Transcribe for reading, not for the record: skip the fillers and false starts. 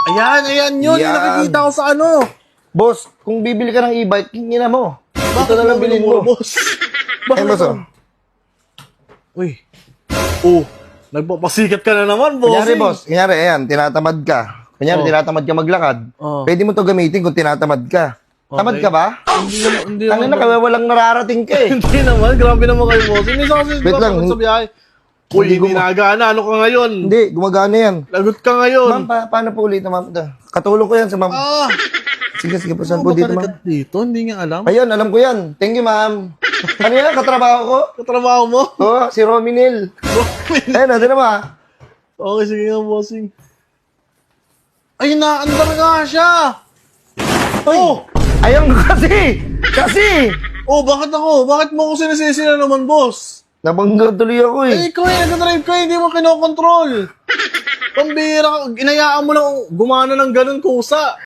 Ayan yun. Yung Yan. nakikita ko sa ano. Boss, kung bibili ka ng e-bike, kingina mo. Bakit Ito na lang bilhin mo. boss? Bakit Ayun, boss, oh. Uy. Oh, nagpapasikat ka na naman, boss. Kunyari, boss, kunyari, ayan, tinatamad ka. Kunyari, Oh. tinatamad ka maglakad. Oh. Pwede mo to gamitin kung tinatamad ka. Tamad Okay. ka ba? Hindi Tangin na, naman. walang nararating ka eh. Hindi naman, grabe naman kayo, boss. Hindi sa kasi Wait lang. sa biyahe. Uy, hindi nagana. Ano ka ngayon? Hindi, gumagana yan. Lagot ka ngayon. Ma'am, paano po ulit, ma'am? Katulong ko yan sa ma'am. Ah, Sige, po, saan po dito, ma'am? dito, hindi nga alam. Ayun, alam ko yan. Thank you, ma'am. Ano yan, katrabaho ko? Katrabaho mo? Oo, si Rominil. Ayun, ano naman? Okay, sige nga, bossing. Ay, naandar nga siya. Oh! Ayun kasi! Kasi! Oh, bakit ako? Bakit mo ako sinisisi na naman, boss? Nabangga tuloy ako eh. Eh, ikaw eh, nag-drive ka, hindi mo kinokontrol. Pambira ka, inayaan mo lang gumana ng ganun kusa.